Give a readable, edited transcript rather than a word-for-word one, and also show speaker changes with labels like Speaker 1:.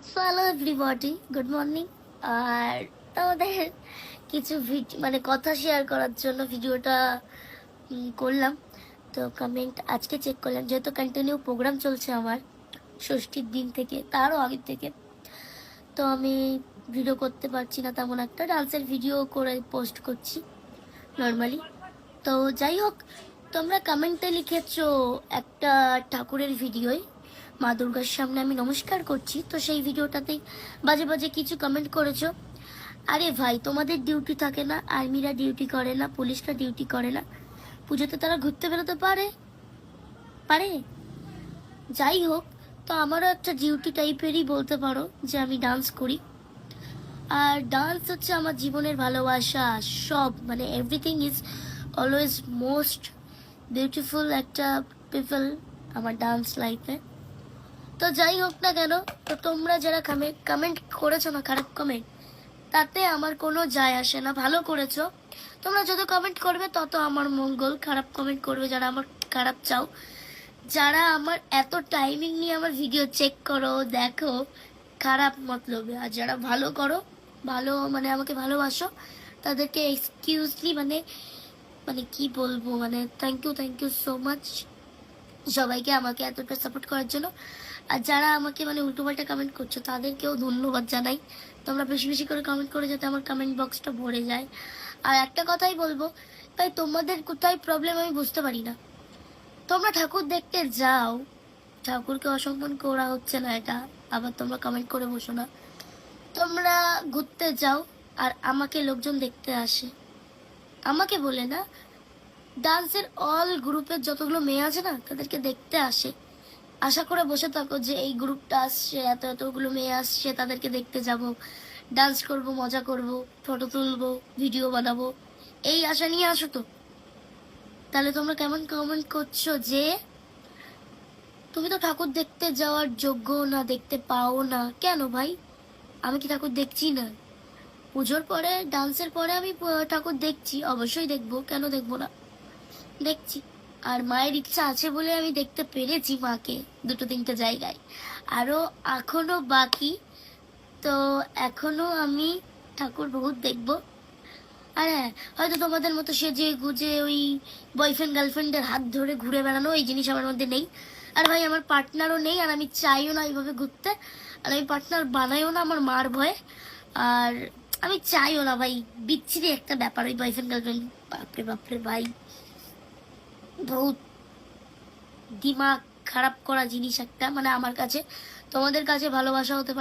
Speaker 1: So hello everybody, good morning. আর আমাদের কিছু মানে কথা শেয়ার করার জন্য ভিডিওটা করলাম। তো কমেন্ট আজকে চেক করলাম, যেহেতু কন্টিনিউ প্রোগ্রাম চলছে আমার ষষ্ঠীর দিন থেকে, তারও আগের থেকে। তো আমি ভিডিও করতে পারছি না, তেমন একটা ডান্সের ভিডিও করে পোস্ট করছি নর্মালি। তো যাই হোক, তোমরা কমেন্টে লিখেছো একটা ঠাকুরের ভিডিওয় মা দুর্গার সামনে আমি নমস্কার করছি, তো সেই ভিডিওটাতেই বাজে বাজে কিছু কমেন্ট করেছো। আরে ভাই, তোমাদের ডিউটি থাকে না? আর্মিরা ডিউটি করে না? পুলিশরা ডিউটি করে না? পুজোতে তারা ঘুরতে বেরোতে পারে পারে যাই হোক, তো আমারও একটা ডিউটি টাইপেরই বলতে পারো যে আমি ডান্স করি। আর ডান্স হচ্ছে আমার জীবনের ভালোবাসা, সব মানে everything is always most beautiful একটা পিপল আমার ডান্স লাইফে। তো যাই হোক না কেন, তো তোমরা যারা কমেন্ট করেছো না, খারাপ কমেন্ট, তাতে আমার কোনো যায় আসে না। ভালো করেছো, তোমরা যত কমেন্ট করবে তত আমার মঙ্গল। খারাপ কমেন্ট করবে যারা আমার খারাপ চাও, যারা আমার এত টাইমিং নিয়ে আমার ভিডিও চেক করো, দেখো, খারাপ মতলবে। আর যারা ভালো করো, ভালো মানে আমাকে ভালোবাসো, তাদেরকে এক্সকিউজলি মানে মানে কি বলবো, মানে থ্যাংক ইউ সো মাচ সবাইকে আমাকে এতটা সাপোর্ট করার জন্য। আর যারা আমাকে মানে উল্টোপাল্টা কমেন্ট করছো, তাদেরকেও ধন্যবাদ জানাই। তোমরা বেশি বেশি করে কমেন্ট করে যাতে আমার কমেন্ট বক্সটা ভরে যায়। আর একটা কথাই বলবো, তাই তোমাদের কোথায় প্রবলেম আমি বুঝতে পারি না। তোমরা ঠাকুর দেখতে যাও, ঠাকুরকে অসম্মান করা হচ্ছে না এটা, আবার তোমরা কমেন্ট করে বসো না। তোমরা ঘুরতে যাও আর আমাকে লোকজন দেখতে আসে, আমাকে বলে না, ডান্সের অল গ্রুপের যতগুলো মেয়ে আছে না, তাদেরকে দেখতে আসে। আশা করে বসে থাকো যে এই গ্রুপটা আসছে, এতগুলো মেয়ে আসছে, তাদেরকে দেখতে যাব, ডান্স করব, মজা করব, ফটো তুলবো, ভিডিও বানাবো, এই আশা নিয়ে আসো। তো তাহলে তোমরা কেমন কমেন্ট করছো যে তুমি তো ঠাকুর দেখতে যাওয়ার যোগ্য না, দেখতে পাও না? কেন ভাই, আমি কি ঠাকুর দেখছি না? পুজোর পরে, ডান্সের পরে আমি ঠাকুর দেখছি, অবশ্যই দেখবো, কেন দেখবো না, দেখছি। আর মায়ের ইচ্ছা আছে বলে আমি দেখতে পেরেছি মাকে দুটো তিনটে জায়গায়, আরো এখনো বাকি। তো এখনো আমি ঠাকুর বহুত দেখবো। আর হ্যাঁ, হয়তো তোমাদের মতো সেজে গুজে ওই বয়ফ্রেন্ড গার্লফ্রেন্ডের হাত ধরে ঘুরে বেড়ানো এই জিনিস আমার মধ্যে নেই। আর ভাই, আমার পার্টনারও নেই, আর আমি চাইও না এইভাবে ঘুরতে। আর আমি পার্টনার বানাইও না আমার মার ভয়ে। আর আমি চাইও না ভাই, বিচ্ছিরি একটা ব্যাপার ওই বয়ফ্রেন্ড গার্লফ্রেন্ড। বাপরে বাপরে ভাই, বহুত দিমাগ খারাপ করা জিনিস একটা, মানে আমার কাছে। তোমাদের কাছে ভালোবাসা হতে পারে।